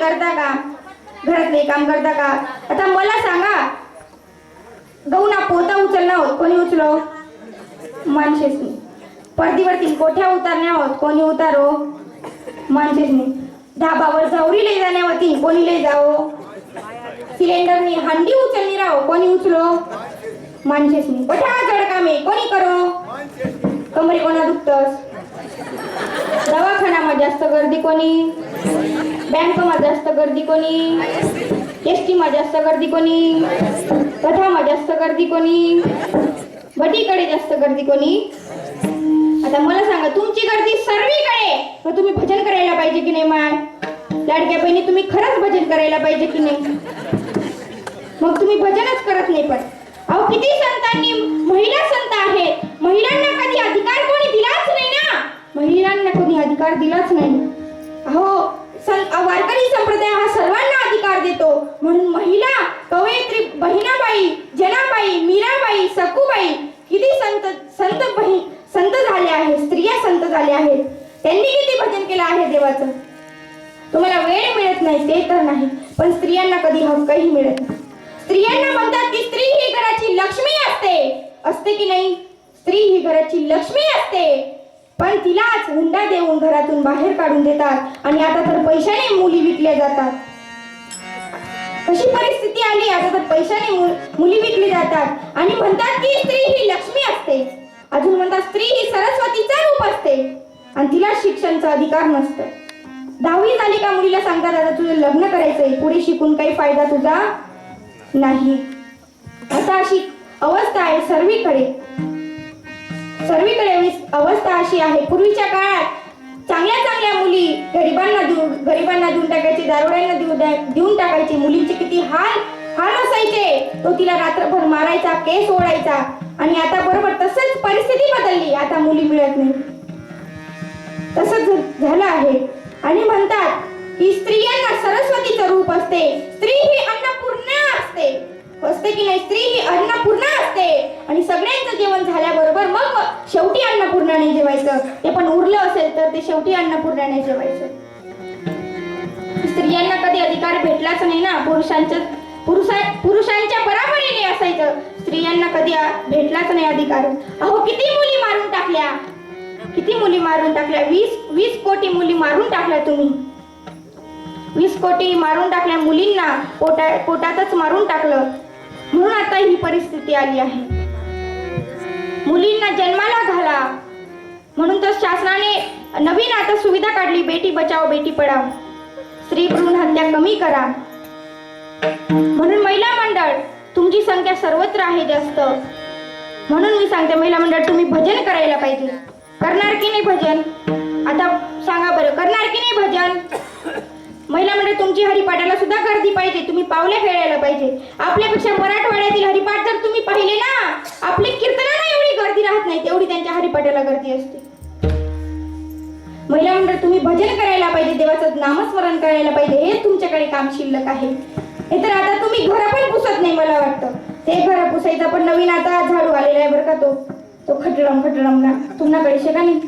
करता का? घरातले काम करता का? आता मला सांगा, गहूना पोता उचलणं होत कोणी उचलो? माणसेसनी. परदीवरती कोठ्या उतारण्या होत कोणी उतारो? माणसेसनी. धाबावर जावरी लई जाण्या होती कोणी लई जावो? सिलेंडरनी हंडी उचलणी राहो कोणी उचलो? माणसेसनी. कोठ्या जड कामे कोणी करो? कमरे कोणा दुखतस? दवाखान्याમાં जास्त गर्दी कोणी? बँकમાં जास्त गर्दी कोणी? एसटीમાં जास्त गर्दी कोणी? कथाમાં जास्त गर्दी कोणी? भटीकडे जास्त गर्दी कोणी? आता मला सांगा, तुमची गर्दी सर्वीकडे, मग तुम्ही भजन करायला पाहिजे की नाही? माय लाडक्या बहिणी, तुम्ही खरंच भजन करायला पाहिजे की नाही? मग तुम्ही भजनच करत नाही. पण अहो, किती संतांनी महिला संत आहेत, महिलांना कधी अधिकार कोणी दिलाच नाही ना. महिलांना कोणी अधिकार दिलाच नाही. अहो, वारकरी संप्रदाय हा सर्वांना अधिकार देतो. म्हणून महिला कवयित्री बहिणाबाई, जनाबाई, मीराबाई, सखूबाई किती संत झाले आहेत, स्त्रिया संत झाल्या आहेत. त्यांनी किती भजन केलं आहे देवाचं. तुम्हाला वेळ मिळत नाही ते तर नाही, पण स्त्रियांना कधी हक्कही मिळत नाही. स्त्रियांना म्हणतात की स्त्री ही घराची लक्ष्मी असते की नाही? स्त्री ही घराची लक्ष्मी असते, पण तिलाच हुंडा देऊन घरातून बाहेर काढून देतात. आणि आता तर पैशाने मुली विकल्या जातात. कशी परिस्थिती आली, आता तर पैशाने मुली विकली जातात. आणि म्हणतात की स्त्री ही लक्ष्मी असते. अजून म्हणतात स्त्री ही सरस्वतीचा रूप असते आणि तिला शिक्षणाचा अधिकार नसतो. 10वी झाली का मुलीला सांगतात आता तुझं लग्न करायचंय, पुढे शिकून काही फायदा तुझा नाही. आता अशी अवस्था आहे सर्वीकडे अवस्था अशी आहे. पूर्वीच्या काळात चांगल्या मुली गरिबांना देऊन टाकायची, दारुड्यांना देऊन टाकायची. मुलींचे किती हाल असायचे. तो तिला रात्रभर मारायचा, केस ओढायचा. आणि आता बरोबर तसंच परिस्थिती बदलली, आता मुली मिळत नाही. तसंच झालं आहे. आणि म्हणतात की स्त्रियांना सरस्वतीचं रूप असते. स्त्री ही अन्नपूर्णा असते की नाही? स्त्री ही अन्नपूर्णा असते. आणि सगळ्यांचं जेवण झाल्याबरोबर मग शेवटी अन्नपूर्णाने जेवायचं. ते पण उरलं असेल तर ते शेवटी अन्नपूर्णाने जेवायचं. स्त्रियांना कधी अधिकार भेटलाच नाही ना. पुरुषांच्या बराबरीने असायचं. स्त्रियांना कधी भेटलाच नाही अधिकार. अहो, किती मुली मारून टाकल्या. 20 कोटी मुली मारून टाकल्या तुम्ही. 20 कोटी मारून टाकल्या मुलींना, पोटातच मारून टाकलं. म्हणून आता ही परिस्थिती आली आहे. मुलींना जन्माला घाला म्हणून तर शासनाने नवीन आता सुविधा काढली, बेटी बचाओ बेटी पढाओ. स्त्री भ्रूण हत्या कमी करा. म्हणून महिला मंडळ तुमची संख्या सर्वत्र आहे जास्त. म्हणून मी सांगते महिला मंडळ तुम्ही भजन करायला पाहिजे. करणार की नाही भजन? आता सांगा बरं, करणार की नाही भजन? महिला मंडळ तुमची हरिपाठाला सुद्धा गर्दी पाहिजे. तुम्ही पावले खेळायला पाहिजे. आपल्यापेक्षा मराठवाड्यातील हरिपाठ जर तुम्ही पाहिले ना, आपले कीर्तनाला एवढी गर्दी राहत नाही तेवढी त्यांच्या हरिपाठाला गर्दी असते. महिला मंडळ तुम्ही भजन करायला पाहिजे, देवाचं नामस्मरण करायला पाहिजे. हे तुमच्याकडे काम शिल्लक आहे. हे तर आता तुम्ही घर पण पुसत नाही. मला वाटतं ते घर पुसायचं पण नवीन आता झाडू आलेला आहे बरं का. तो खटडम ना तुमच्याकडे शे का नाही?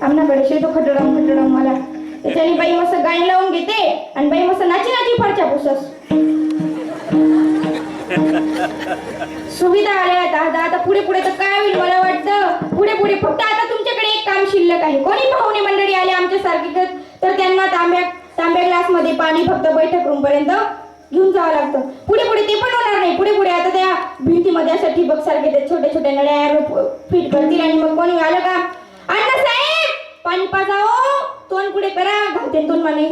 आमनाकडे शे तो खटडम मला. त्याच्याने बाई मस्त गाणी लावून घेते आणि बाई मस्त नाची फरच्या पुसस. सुविधा आल्या आता पुढे तर काय होईल मला वाटतं. पुढे फक्त आता तुमच्याकडे एक काम शिल्लक आहे. कोणी पाहुणे मंडळी आले आमच्या सारखी तर त्यांना तांब्या ग्लास मध्ये पाणी फक्त बैठक रूम पर्यंत घेऊन जावं लागतं. पुढे ते पण होणार नाही. पुढे आता त्या भिंतीमध्ये अशा ठिबक सारखे ते छोट्या नळ्या फिट करतील आणि मग कोणी आलं का, अण्णा साहेब पाणी पाजाओ, तोंड पुढे करा, घालते तोंड माने.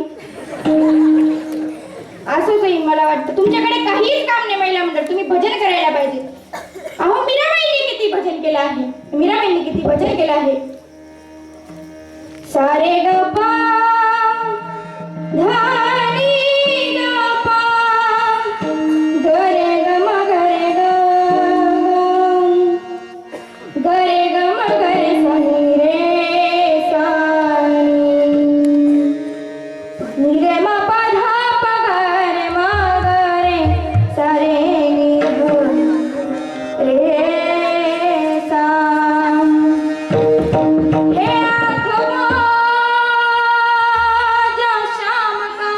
असंच होईल मला वाटतं. तुमच्याकडे काहीच काम नाही महिला मंडळ. तुम्ही भजन करायला पाहिजे. अहो, मीराबाईंनी किती भजन केलं आहे. सारे ग पा धानी ग पा ग रे ग म ग रे ग ग रे ग म ग रे सा नी रे सा नी रे म पा धा प ग रे म ग रे सा रे नी ग रे सा. हे आँख माझ्या श्याम का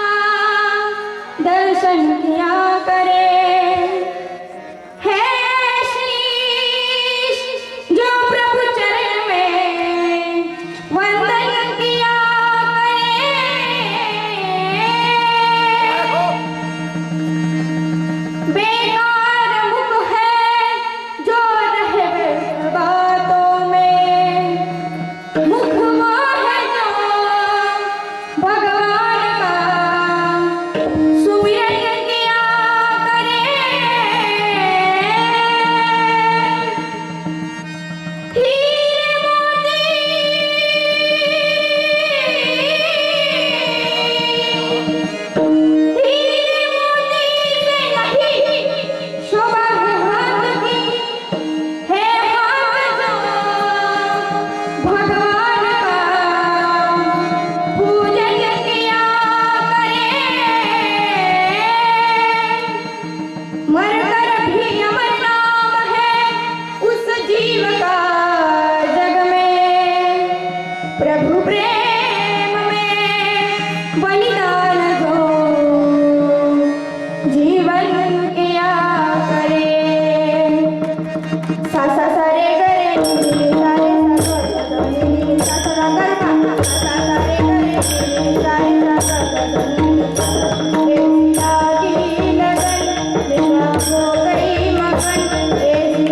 सा सा सा रे ग रे नी सा रे सा ग ग नी सा सा रा ग गा सा सा रे ग रे नी सा रे सा ग ग नी लागी लगन मेरा हो गई मगन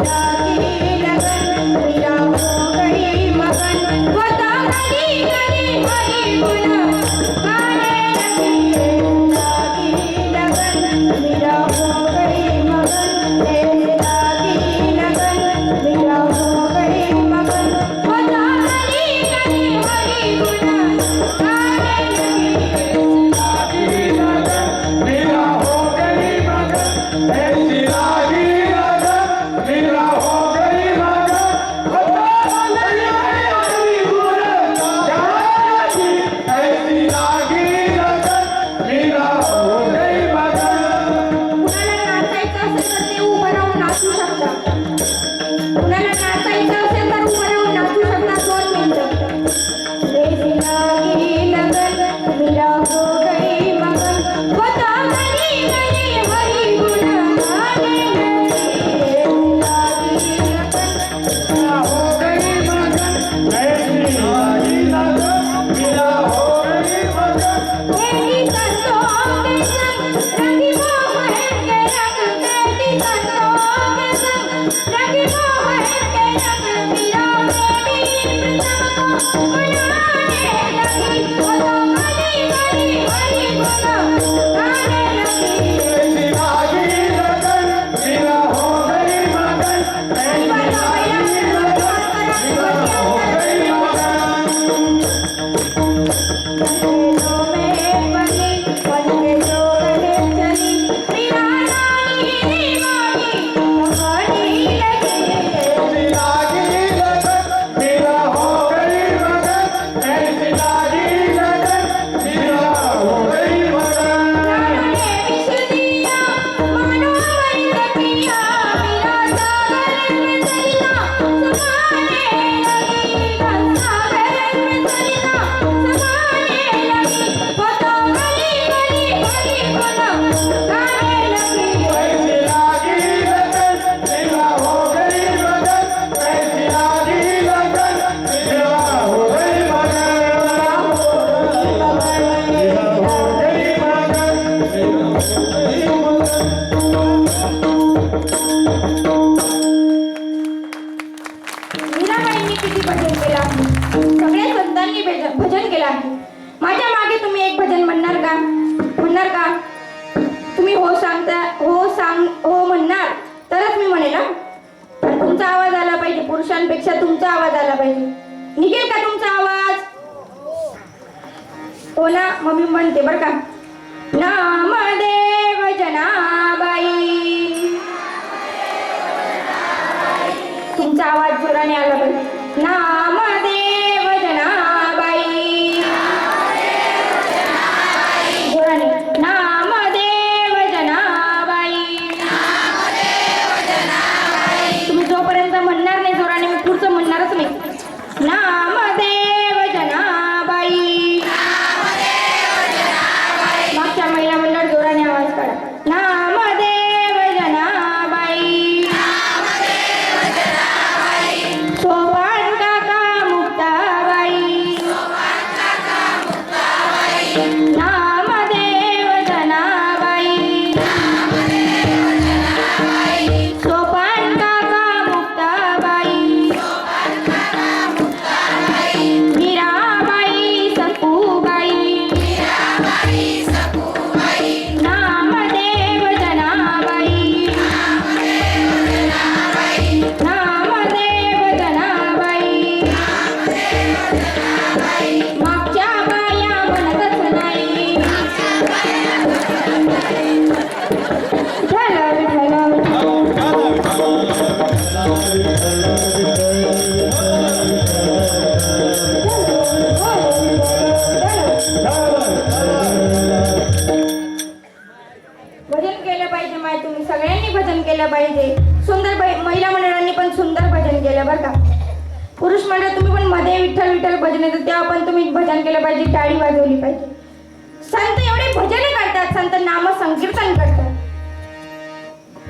लागी लगन मेरा हो गई मगन बता हरी हरी हरी गुण गाने लगी लागी लगन मेरा हो गई मगन लागी लगन मेरा हो गई मगन बता हरी हरी हरी गुण गाने लगी लागी लगन मेरा हो गई मगन ऐसी लागी लगन मेरा हो गई मगन ऐसी लागी लगन मेरा हो गई मगन कुणाला नाचायचं असेल तर उभं राहून नाचू शकता कुणाला नाचायचं असेल तर उभं राहून नाचू शकता 2 मिनिटं ऐसी लागी लगन मेरा हो गई मगन बता हरी हरी हरी गुण गाने लगी लागी लगन मेरा हो गई मगन ऐसी लागी लगन मेरा हो गई मगन तेरी कंधों के संग रंगी मोहन के रंग तेरी कंधों के संग रंगी मोहन के रंग मेरा मेरी प्रीतम को मनाने लगी बोलो हरी हरी हरी बोलो गाने लगी ऐसी लागी लगन मेरा हो गई मगन ऐसी लागी लगन मेरा हो गई मगन खेलों में बनी बन के जो गले चली मेरा रानी दीवानी कहानी लगी ऐसी लागी लगन मेरा हो गई मगन ऐसी लागी लगन मेरा हो गई मगन प्राणों ने विष दिया मानो अमृत पिया मेरा सागर में सरिता समाने लगी सागर में सरिता समाने लगी बोलो हरी हरी हरी बोलो गाने लगी ऐसी लागी लगन मेरा हो गई मगन ऐसी लागी लगन मेरा हो गई मगन मेरा हो गई मगन मेरा हो गई मगन मीराबाईंनी किती भजन केलं आहे सगळ्या संतांनी भजन केलं आहे माझ्या मागे तुम्ही एक भजन म्हणणार का तुम्ही हो सांगता हो म्हणणार तरच मी म्हणेल हा. पण तुमचा आवाज आला पाहिजे पुरुषांपेक्षा तुमचा आवाज आला पाहिजे निघेल का तुमचा आवाज हो ना मग मी म्हणते बरं का नामदेव जनाबाई तुमचा आवाज जोराने आला पाहिजे नामदेव जनाबाई जोराने नामदेव जनाबाई तुम्ही जोपर्यंत म्हणणार नाही जोराने मी पुढचं म्हणणारच नाही नामदेव जनाबाई मागच्या महिला मंडळ जोराने आवाज काढा नामदेव जनाबाई सोपान काका मुक्ताबाई नामदेव जनाबाई सोपान काका मुक्ताबाई मीराबाई सखूबाई नामदेव जनाबाई नामदेव जनाबाई मागच्या बाया म्हणतच नाही विठ्ठल विठ्ठल भजन केलं पाहिजे माय तुम्ही सगळ्यांनी भजन केलं पाहिजे सुंदर महिला मंडळांनी पण सुंदर भजन केलं बरं का पुरुष मंडळ तुम्ही पण मध्ये विठ्ठल विठ्ठल भजन येतं तेव्हा पण तुम्ही भजन केलं पाहिजे टाळी वाजवली पाहिजे संत एवढे भजन करतात संत नाम संकीर्तन करतात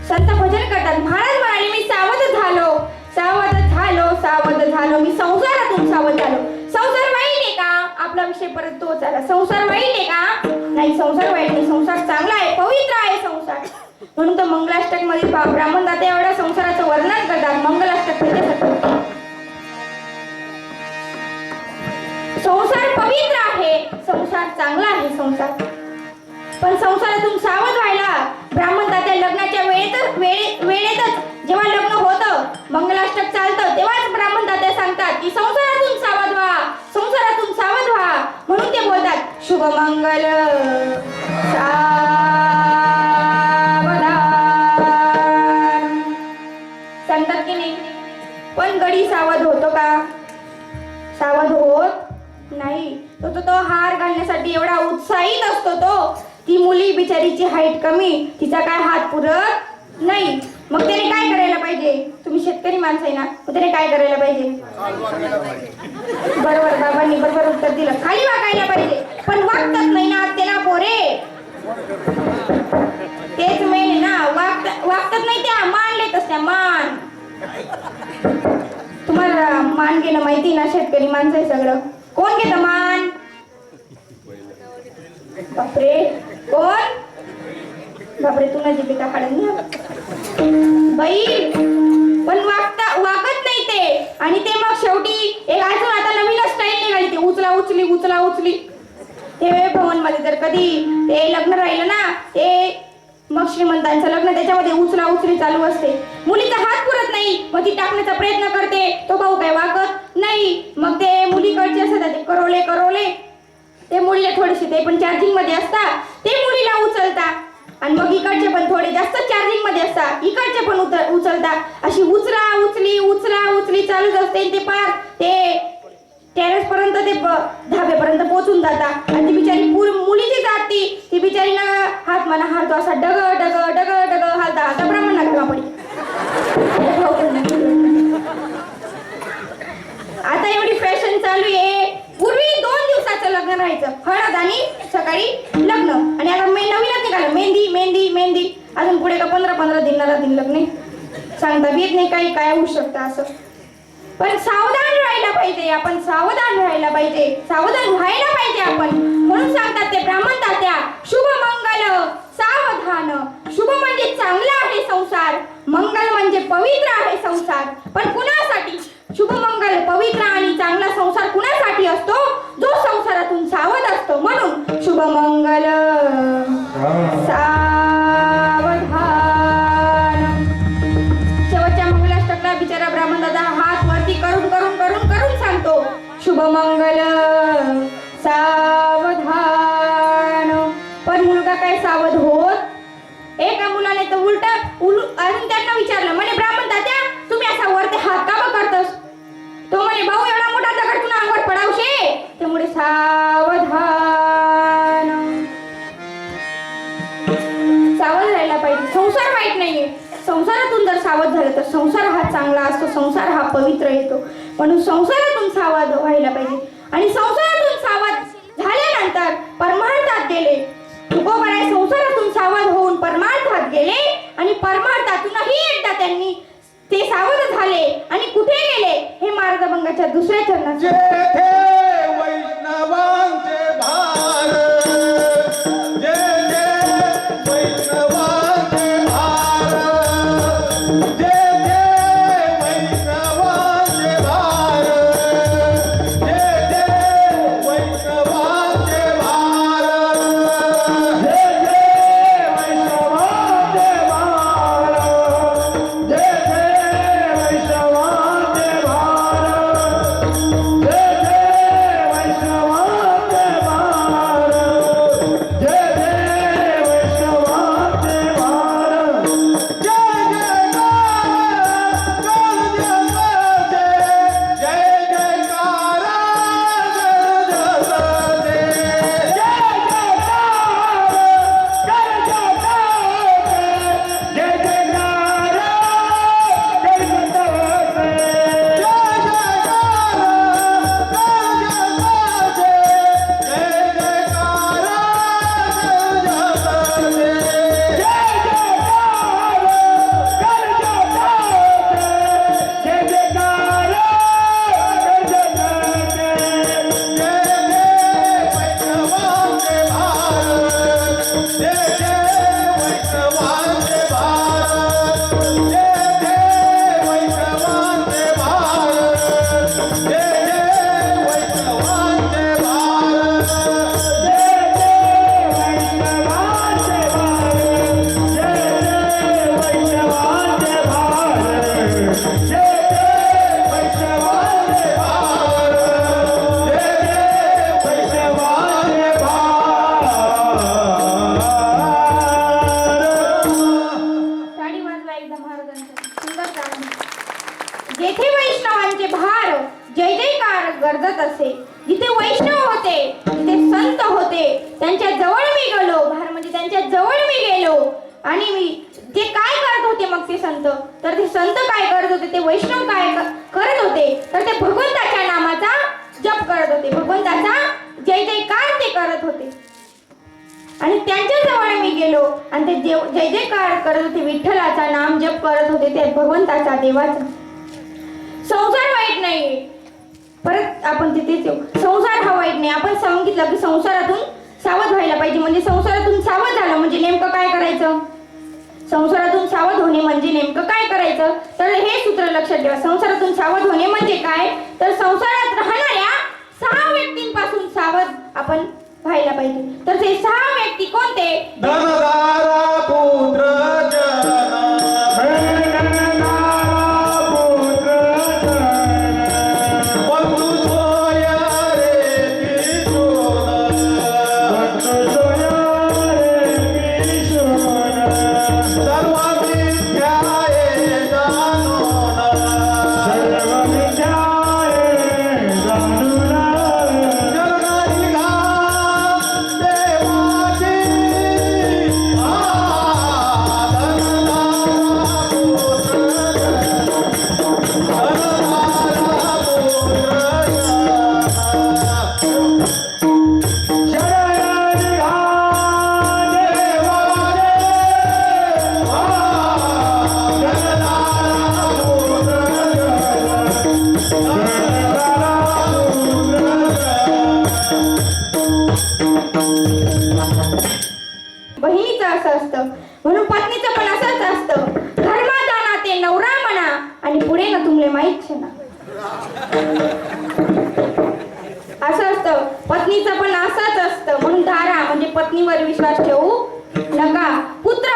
संत भजन करतात महाराज म्हणाले मी सावध झालो नशेपर्यंत तो चाला. संसार वाईट आहे का? नाही, संसार वाईट नाही, संसार चांगला आहे, पवित्र आहे संसार. म्हणून तर मंगलाष्टक मध्ये ब्राह्मण दाते एवढ्या संसाराचं वर्णन करतात. मंगलाष्टक त्याच्यासाठी. संसार पवित्र आहे, संसार चांगला आहे संसार. पण संसारातून सावध व्हायला ब्राह्मण दाते लग्नाच्या वेळेतच जेव्हा लग्न होतं, मंगलाष्टक चालतं, तेव्हाच ब्राह्मण दाते सांगतात की संसारातून सावध व्हा, संसारातून सावध व्हा. म्हणून ते बोलतात शुभ मंगल सांगतात की नाही. पण गडी सावध होतो का? सावध होत नाही. तो हार घालण्यासाठी एवढा उत्साहित असतो तो. ती मुली बिचारीची हाईट कमी, तिचा काय हात पुरत नाही. मग त्याने काय करायला पाहिजे? तुम्ही शेतकरी माणसं आहे ना, मग त्याने काय करायला पाहिजे? बरोबर, बाबांनी बरोबर उत्तर दिलं. खाली वाकायला पाहिजे. पण वागतात नाही ना त्याला पोरे. तेच मेन आहे ना. वागतात नाही त्या. मान लेतच त्या. मान. तुम्हाला मान घेणं माहिती ना? शेतकरी माणसं आहे सगळं. कोण घेतं मान? बापरे, कोण? बापरे, तू माझी पिका काढून बाई. पण वागत नाही ते. आणि ते मग शेवटी एक अजून आता नवीनच स्टाईल निघाली, ते उचला उचली उचला उचली. ते भवन मध्ये जर कधी ते लग्न राहिलं ना, ते मग श्रीमंतांचं लग्न, त्याच्यामध्ये उचला उचली चालू असते. मुलीचा हात पुरत नाही, मग ती टाकण्याचा प्रयत्न करते, तो भाऊ काय वागत नाही. मग ते मुलीकडचे असतात ते करवले करवले, ते मुलीला थोडेसे ते पण चार्जिंग मध्ये असतात, ते मुलीला उचलता. आणि मग इकडचे पण थोडे जास्त चार्जिंग मध्ये असतात, इकडचे पण उचलतात. अशी उचला उचली चालूच असते. ते पार ते टेरेस पर्यंत, ते धाब्यापर्यंत पोहोचून जातात. आणि ती बिचारी मुलीची जाती, ती बिचारी ना हात मला हारतो असा डग डग डग डग हालता हालता ब्राह्मण लागला पडी. आता एवढी फॅशन चालू आहे. पूर्वी 2 दिवसाचं लग्न राहायचं, हळद आणि सकाळी लग्न. आणि आता नवीनच निघालं मेहंदी मेहंदी मेहंदी. अजून पुढे का 15 दिन लग्न. सांगता बी येत नाही काही काय होऊ शकतं असं. पण सावधान राहायला पाहिजे आपण. सावधान राहायला पाहिजे, सावधान व्हायला पाहिजे आपण. म्हणून सांगतात ते ब्राह्मण तात्या शुभ मंगल सावधान. शुभ म्हणजे चांगला आहे संसार, मंगल म्हणजे पवित्र आहे संसार. पण कुणासाठी? शुभ मंगल पवित्र आणि चांगला संसार कुणासाठी असतो? जो संसारातून सावध असतो. म्हणून शुभ मंगल सावधान. शेवटच्या मंगलाष्टकला बिचारा ब्राह्मण दादा हात वरती करून करून करून करून सांगतो शुभ मंगल सावधान. पण मुलगा काय सावध होत? एका मुलाने तर उलट अजून त्यांना विचारलं, म्हणे ब्राह्मण तात्या तुम्ही असा वरती हात का करतोस? तो म्हणे भाऊ एवढा मोठा दगड तुला अंगावर पडावशे. त्यामुळे सावधान. सावध राहायला पाहिजे. संसार वाईट नाहीये. संसारातून जर सावध झालं तर संसार हा चांगला असतो, संसार हा पवित्र येतो. म्हणून संसारातून सावध व्हायला पाहिजे. आणि संसारातून सावध झाल्यानंतर परमार्थात गेले. तुकोबाराय संसारातून सावध होऊन परमार्थात गेले. आणि परमार्थातूनही एकदा त्यांनी ते सावध झाले. आणि कुठे गेले हे मार्गभंगाच्या दुसऱ्या चरणात. जेथे वैष्णवांचे भार, जेथे वैष्णवांचे भार, जेथे वैष्णवांचे भार, जेथे वैष्णवांचे भार, जेथे वैष्णवांचे भार, जेथे वैष्णवांचे भार, जेथे वैष्णवांचे भार, गोविंद महाराजांचा सुंदर गाणं. जेथे वैष्णवांचे भार जय जयकार गर्जत असे, जिथे वैष्णव होते तिथे संत होते, त्यांच्या जवळ मी गेलो. भार म्हणजे त्यांच्या जवळ मी गेलो आणि मी ते काय करत होते मग ते संत, तर ते संत काय करत होते, ते वैष्णव काय करत होते, तर ते भगवंताच्या नामाचा जप करत होते, भगवंताचा जय जयकार ते करत होते. आणि त्यांच्या जवळ मी गेलो आणि ते जय जयकार करत होते, विठ्ठलाचा नाम जप करत होते, ते भगवंताचा देवाचा. संसार वाईट नाहीये, परत आपण तिथेच येऊ. संसार हा वाईट नाही. आपण सांगितलं की संसारातून सावध व्हायला पाहिजे. म्हणजे संसारातून सावध झालं म्हणजे नेमकं काय करायचं, संसारातून सावध होणे म्हणजे नेमकं काय करायचं, तर हे सूत्र लक्षात ठेवा. संसारातून सावध होणे म्हणजे काय, तर संसारात राहणाऱ्या 6 व्यक्तींपासून सावध आपण व्हायला पाहिजे. तर ते 6 व्यक्ती कोणते, धनदारा पुत्र बहिणीचं असं असतं, म्हणून पत्नीचं पण असंच असतं. धर्मादाना ते नवरा म्हणा आणि पुढे ना तुमले माहीत ना. असं असतं, पत्नीचं पण असंच असतं. म्हणून दारा म्हणजे पत्नीवर विश्वास ठेवू नका. पुत्र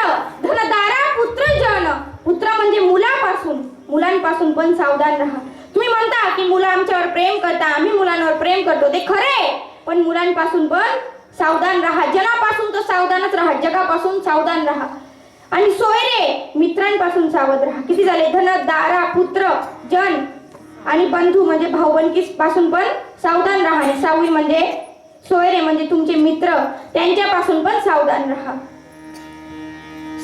धनदारा पुत्र जन, पुत्र म्हणजे मुलापासून, मुलांपासून पण सावधान राहा. तुम्ही म्हणता की मुलं आमच्यावर प्रेम करता, आम्ही मुलांवर प्रेम करतो, ते खरे, पण मुलांपासून पण सावधान राहा. जनापासून तर सावधानच राहा, जगापासून सावधान राहा. आणि सोयरे मित्रांपासून सावध राहा. किती झाले, धन दारा पुत्र जन आणि बंधू म्हणजे भाऊबंदी पासून पण सावधान राहा. आणि 6वी म्हणजे सोयरे म्हणजे तुमचे मित्र, त्यांच्यापासून पण सावधान राहा.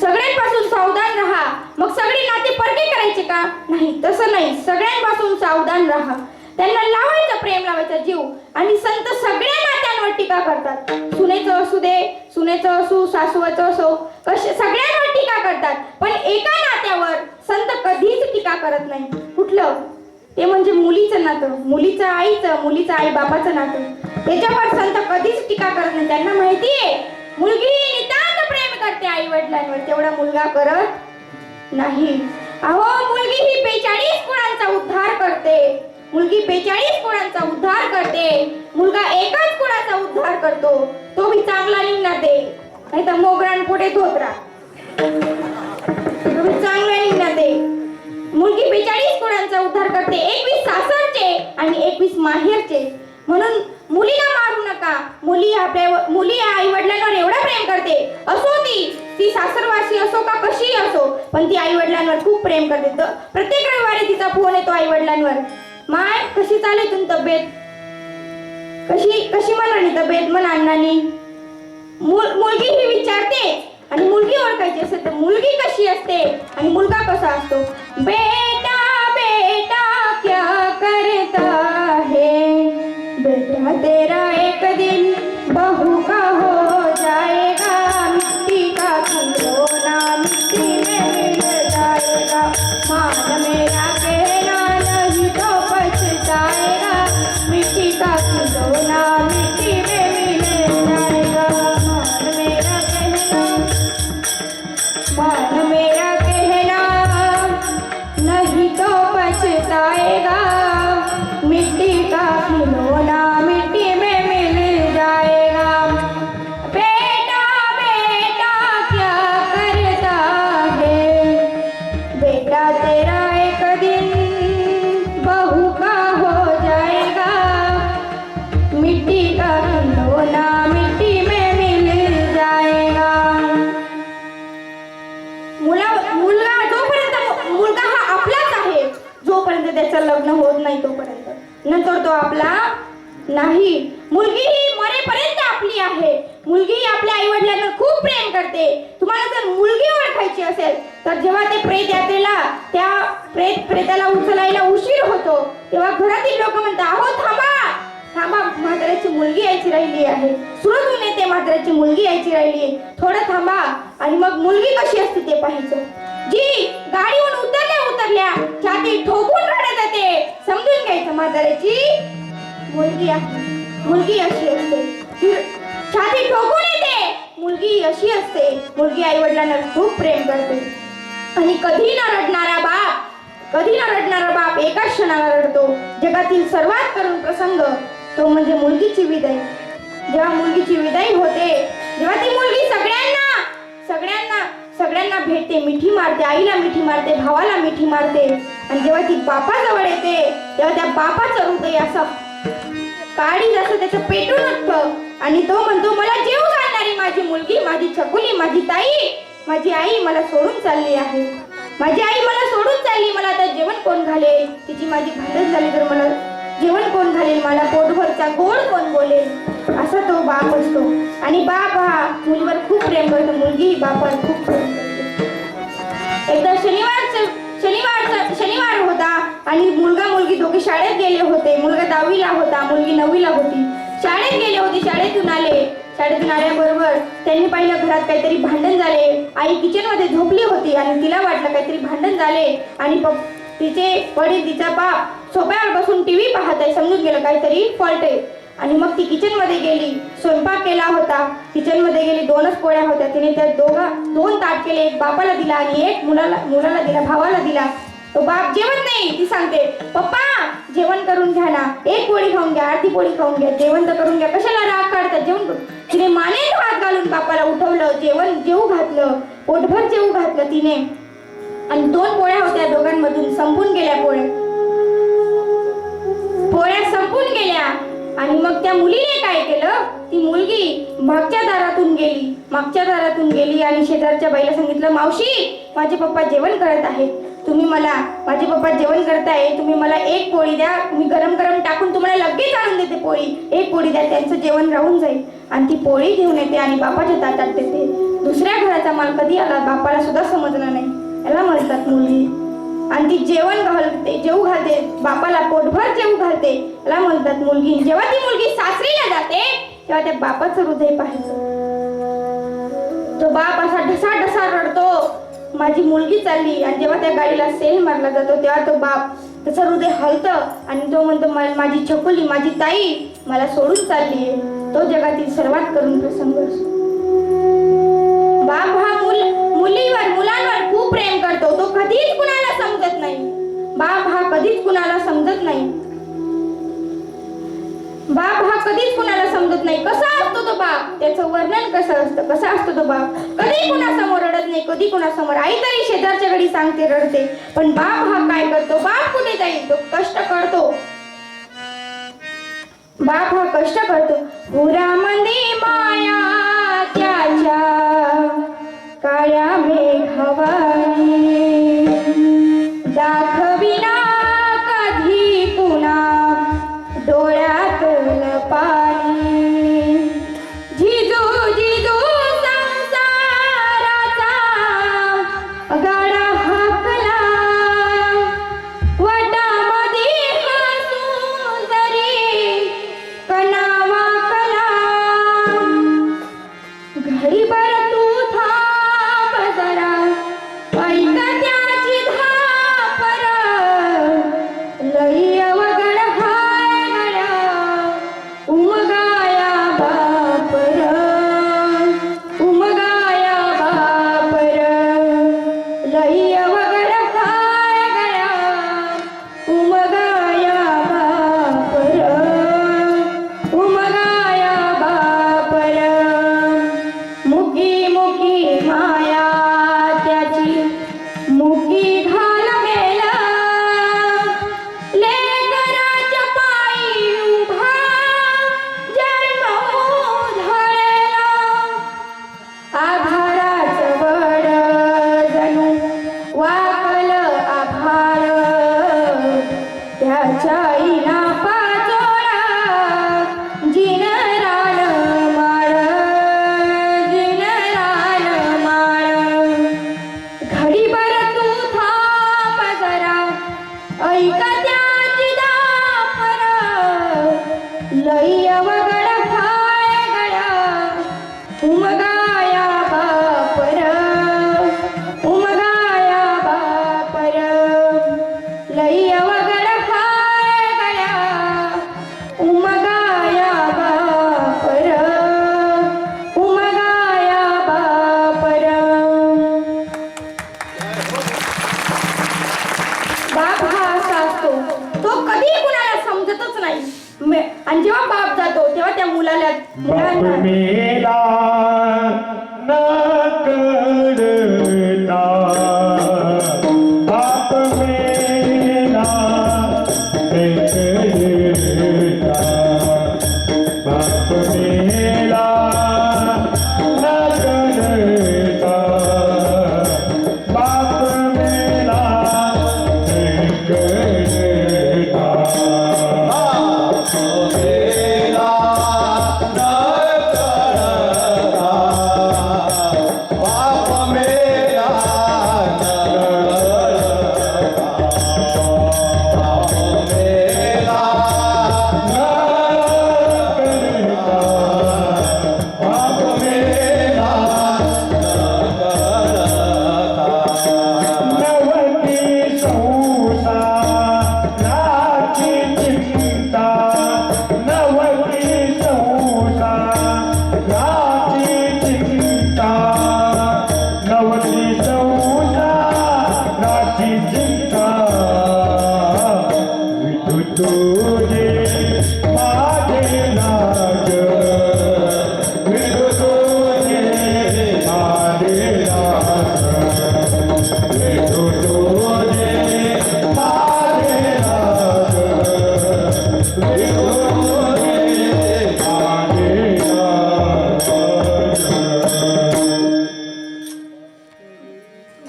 सगळ्यांपासून सावधान राहा. मग सगळी नाते परके करायचे का, नाही, तसं नाही. सगळ्यांपासून सावधान राहा. त्यांना लावायचं, प्रेम लावायचा जीव. आणि संत सगळ्या नात्यांवर टीका करतात. सुनेचं असू दे, सुनेचं असू, सासूचं असो, सगळ्यांवर टीका करतात. पण एका नात्यावर संत कधीच टीका करत नाही. कुठलं, ते म्हणजे मुलीचं नातं, मुलीचं आईचं, मुलीचं आई बापाचं नातं. त्याच्यावर संत कधीच टीका करत नाही. त्यांना माहितीये मुलगी नितांत प्रेम करते आई वडिलांवर, तेवढा मुलगा करत नाही. अहो, मुलगी ही 42 गुणांचा उद्धार करते. मुलगी 42 गुणांचा उद्धार करते. मुलगा एकाच गुणाचा उद्धार करतो, तो भी चांगला निघणार ते, नाही तर मोगरान पुढे धोत्रा, तो भी चांगला निघणार ते. मुलगी 42 गुणांचा उद्धार करते, 21 सासरचे आणि 21 माहेरचे. म्हणून मुलीला मारू नका. मुली आई वडिलांवर एवढा प्रेम करते, असो ती सासरवासी असो का कशी असो, पण ती आई वडिलांवर खूप प्रेम करते. प्रत्येक रविवारी तिचा फोन येतो आई वडिलांवर, माय कशी चालू तुम तब्येत, कशी म्हणाली तब्येत म्हणा अण्णांनी. मुलगी ही विचारते. आणि मुलगी ओळखायची असेल तर मुलगी कशी असते आणि मुलगा कसा असतो. बेटा बेटा क्या करता है, बेटा तेरा एक दिन बहू का हो जाएगा, मिट्टी का खिलौना मिट्टी में मिल जाएगा, मान मेरा कहना नहीं तो पछताएगा, मिट्टी का खिलौना मिट्टी में मिल जाएगा, मान मेरा कहना नहीं तो पछताएगा, मिट्टी का खिलौना मिट्टी में मिल जाएगा. बेटा बेटा क्या करता है, बेटा तेरा एक दिन बहू का हो जाएगा, मिट्टी का खिलौना मिट्टी में मिल जाएगा. मुलगा जोपर्यंत जोपर्यंत त्याचं लग्न होत नाही तोपर्यंत, नंतर तो आपला नाही. मुलगी ही मरेपर्यंत आपली आहे. मुलगी ही आपल्या आई वडिलांना खूप प्रेम करते. तुम्हाला जर मुलगी ओळखायची असेल तर जेव्हा ते प्रेत यात्रेला त्या प्रेताला उचलायला उशीर होतो तेव्हा घरातील लोक म्हणतात, अहो थांबा थांबा, म्हाताऱ्याची मुलगी यायची राहिली आहे. सुरतून येते, म्हाताऱ्याची मुलगी यायची राहिली आहे, थोडं थांबा. आणि मग मुलगी कशी असते ते पाहायचं. जी गाडीवरून उतरल्या छाती ठोकून रडत येते, समजून घ्यायचं म्हाताऱ्याची मुलगी अशी असते. छाती ठोकून येते, मुलगी अशी असते. मुलगी आई वडिलांना खूप प्रेम करते. आणि कधी न रडणारा बाप एका क्षणाला रडतो. जगातील सर्वात करुण प्रसंग तो म्हणजे मुलगीची विदाई. जेव्हा मुलगीची विदाई होते, जेव्हा ती मुलगी सगळ्यांना भेटते, मिठी मारते, आईला मिठी मारते, भावाला मिठी मारते. आणि जेव्हा ती बापाजवळ येते तेव्हा त्या बापाचं हृदय असं काळी जसं त्याचं पेटून उठतं. आणि तो म्हणतो, मला जीव घालणारी माझी मुलगी, माझी छकुली, माझी ताई, माझी आई मला सोडून चालली आहे. माझी आई मला सोडून चालली, मला आता जेवण कोण घालेल? तिची माझी भांडण झाली तर मला जेवण कोण घालेल? मला पोटभरचा गोड कोण बोलेल? असा तो बाप असतो. आणि बाप हा मुलीवर खूप प्रेम करतो, मुलगी ही बापावर खूप प्रेम करते. एकदा शनिवार होता आणि मुलगा मुलगी दोघे शाळेत गेले होते. मुलगा 10वीला होता, मुलगी 9वीला होती. शाळेत गेले होते. शाळेतून आल्याबरोबर त्यांनी पाहिलं घरात काहीतरी भांडण झाले. आई किचन मध्ये झोपली होती आणि तिला वाटलं काहीतरी भांडण झाले. आणि तिचे वडील, तिचा बाप सोफ्यावर बसून टीव्ही पाहत आहे. समजून गेलं काहीतरी फॉल्ट आहे. आणि मग ती किचन मध्ये गेली, स्वयंपाक केला होता. किचन मध्ये गेली, 2च पोळ्या होत्या. तिने त्या 2 ताट केले, एक बापाला दिला आणि एक मुलाला दिला, भावाला दिला. तो बाप जेवत नाही. ती सांगते, पप्पा जेवण करून घ्या ना, एक पोळी खाऊन घ्या, अर्धी पोळी खाऊन घ्या, जेवण तर करून घ्या, कशाला राग काढतात, जेवण करून. तिने मानेत हात घालून बापाला उठवलं, जेवू घातलं, पोटभर जेवू घातलं तिने. आणि 2 पोळ्या होत्या, दोघांमधून संपून गेल्या पोळ्या संपून गेल्या. आणि मग त्या मुलीने काय केलं, ती मुलगी मागच्या दारातून गेली आणि शेजारच्या बाईला सांगितलं, मावशी माझे पप्पा जेवण करत आहेत, माझे पप्पा जेवण करताय, तुम्ही मला एक पोळी द्या, मी गरम गरम टाकून तुम्हाला लगेच आणून देते पोळी, एक पोळी द्या, त्यांचं जेवण राहून जाईल. आणि ती पोळी घेऊन येते आणि बापाच्या ताटात देते. दुसऱ्या घराचा माल कधी आला बापाला सुद्धा समजलं नाही. याला म्हणतात मुलगी. आणि ती जेवू घालते बापाला, पोटभर जेवू घालते, याला म्हणतात मुलगी. जेव्हा ती मुलगी सासरीला जाते तेव्हा त्या बापाचं हृदय पाहायचं. तो बाप असा ढसा रडतो, माझी मुलगी चालली. आणि जेव्हा त्या गाडीला सेल मारला जातो तेव्हा तो बाप, त्याचं हृदय हलतं आणि तो म्हणतो, माझी छकुली, माझी ताई मला सोडून चालली आहे. तो जगातील सर्वात करुण प्रसंग असतो. बाप हा मुलांवर खूप प्रेम करतो. तो कधीच कुणाला समजत नाही. बाप हा कधीच कुणाला समजत नाही. कसा असतो तो बाप, त्याचं वर्णन कसं असतं, कसा असतो तो बाप. कधी कुणासमोर रडत नाही, कधी कुणासमोर. आई तरी शेजारच्या घरी सांगते, रडते, पण बाप हा काय करतो, बाप कुठे जाईल, तो कष्ट करतो. बाप हा कष्ट करतो. पुरामध्ये माया त्याच्या काळ्या मेघावानी, दाखविना कधी पुन्हा डोळ्यातलं पाणी. जिजू जिजू संसाराचा गाडा हाकला, वटामध्ये हसू जरी कणावा कला. घडीभर तू थांब जरा, ऐक त्याची धापर, वाचाईला पाचोळा जिनरान माळ जिनरान माळ घडीभर तू थांब जरा ऐका त्याची दापर लई अवघड हाय गड्या उमगाया बापर उमगाया बापर लई अवघड हाय गड्या उमगाया बापर उमगाया बापर बाप हा असा असतो तो कधी कुणाला समजतच नाही आणि जेव्हा बाप जातो तेव्हा त्या मुलांना मेला न कळता बाप मेला न कळता बाप मेला न कळता बाप मेला न कळता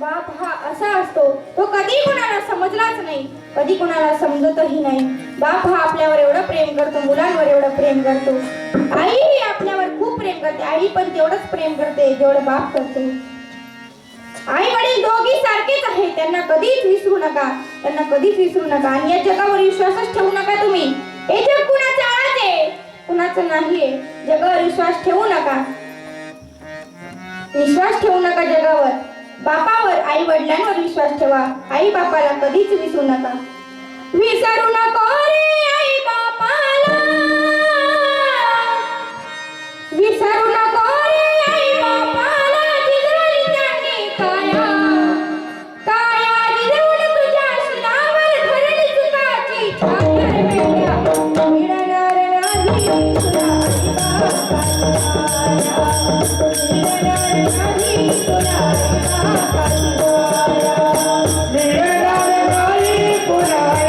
बाप हा असा असतो तो कधी कुणाला समजलाच नाही कधी कुणाला समजतही नाही बाप हा आपल्यावर एवढं प्रेम करतो मुलांवर एवढं प्रेम करतो आई ही आपल्यावर खूप प्रेम करते आई पण तेवढंच प्रेम करते जेवढं बाप करतो आई वडील दोघी सारखेच आहे त्यांना कधीच विसरू नका त्यांना कधीच विसरू नका आणि या जगावर विश्वासच ठेवू नका तुम्ही हे जग कुणाचं आहे कुणाचं नाहीये जगावर विश्वास ठेवू नका जगावर बापावर आई वडिलांवर विश्वास ठेवा आई बापाला कधीच विसरू नका विसरू नको रे आई बापाला विसरू नको रे आई बापाला जिजवली त्यांनी काया काया जिजवून तुझ्या शिलावर धरली चुकाची छाकर वेड्या मिळणार नाही तुला आई बापाला